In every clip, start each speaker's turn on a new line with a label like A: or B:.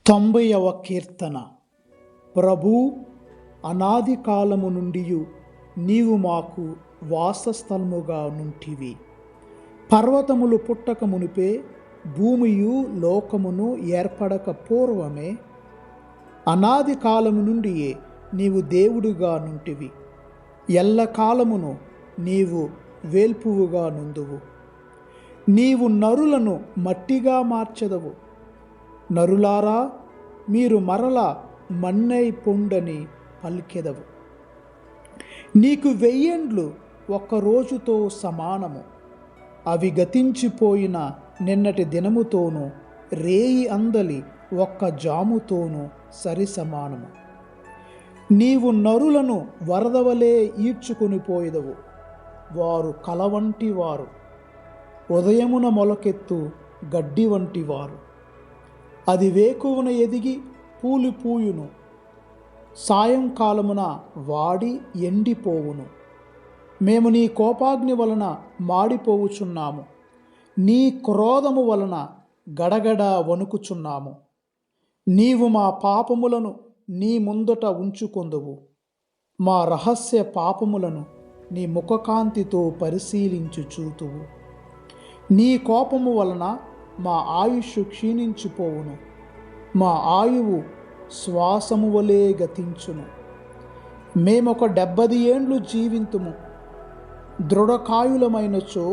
A: 90వ కీర్తన. ప్రభూ, అనాది కాలము నుండి నీవు మాకు వాసస్థలముగా నుంటివి. పర్వతములు పుట్టక మునిపే, భూమియు లోకమును ఏర్పడక పూర్వమే, అనాది కాలము నుండియే నీవు దేవుడుగా నుంటివి. ఎల్లకాలమును నీవు వేల్పువుగా నుందువు. నీవు నరులను మట్టిగా మార్చెదవు. నరులారా, మీరు మరల మన్నై పొండని పలికెదవు. నీకు 1000 ఏండ్లు ఒక్క రోజుతో సమానము. అవి గతించిపోయిన నిన్నటి దినముతోనూ రేయి అందలి ఒక్క జాముతోనూ సరి సమానము. నీవు నరులను వరదవలే ఈడ్చుకొని పోయేదవు. వారు కలవంటి వారు, ఉదయమున మొలకెత్తు గడ్డి వంటి వారు. అది వేకువన ఎదిగి పూలు పూయును, సాయంకాలమున వాడి ఎండిపోవును. మేము నీ కోపాగ్ని వలన మాడిపోవుచున్నాము, నీ క్రోధము వలన గడగడ వణుకుచున్నాము. నీవు మా పాపములను నీ ముందట ఉంచుకొందువు, మా రహస్య పాపములను నీ ముఖకాంతితో పరిశీలించి చూతువు. నీ కోపము వలన మా ఆయుష్ క్షీణించిపోవును, మా ఆయువు శ్వాసము వలె గతించును. మేమొక 70 ఏండ్లు జీవింతుము, దృఢకాయులమైనచో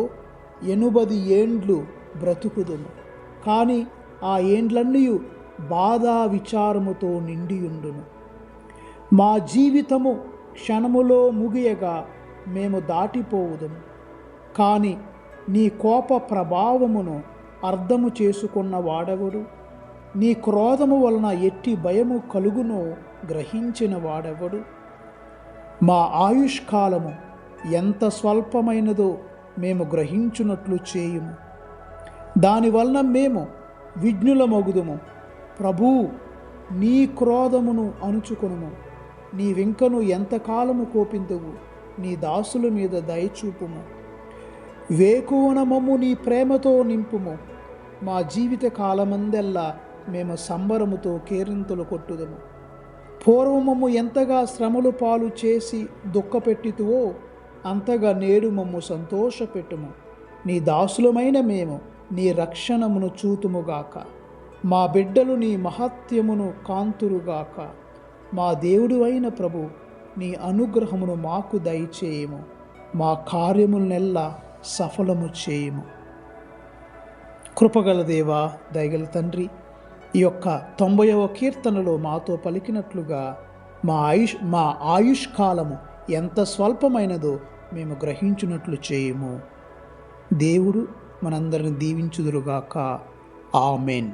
A: 80 ఏండ్లు బ్రతుకుదుము. కానీ ఆ ఏండ్లన్నీ బాధా విచారముతో నిండియుండును. మా జీవితము క్షణములో ముగియగా మేము దాటిపోవుదుము. కానీ నీ కోప ప్రభావమును అర్థము చేసుకున్న వాడెవడు? నీ క్రోధము వలన ఎట్టి భయము కలుగునో గ్రహించిన వాడెవడు? మా ఆయుష్కాలము ఎంత స్వల్పమైనదో మేము గ్రహించున్నట్లు చేయుము. దానివలన మేము విజ్ఞులమగుదుము. ప్రభూ, నీ క్రోధమును అణుచుకొనుము. నీవింకను ఎంతకాలము కోపింతువు? నీ దాసుల మీద దయచూపుము. వేకువన మమ్ము నీ ప్రేమతో నింపుము. మా జీవిత కాలమందెల్లా మేము సంబరముతో కేరింతలు కొట్టుదము. పూర్వమమ్ము ఎంతగా శ్రమలు పాలు చేసి దుఃఖపెట్టితువో అంతగా నేడు మమ్ము సంతోషపెట్టుము. నీ దాసులమైన మేము నీ రక్షణమును చూతుముగాక. మా బిడ్డలు నీ మహత్యమును కాంతురుగాక. మా దేవుడు అయిన ప్రభు, నీ అనుగ్రహమును మాకు దయచేయము. మా కార్యములనెల్లా సఫలము చేయుము. కృపగల దేవా, దయగల తండ్రి, ఈ యొక్క 90వ కీర్తనలో మాతో పలికినట్లుగా మా ఆయుష్కాలము ఎంత స్వల్పమైనదో మేము గ్రహించున్నట్లు చేయుము. దేవుడు మనందరిని దీవించుదురుగాక. ఆమెన్.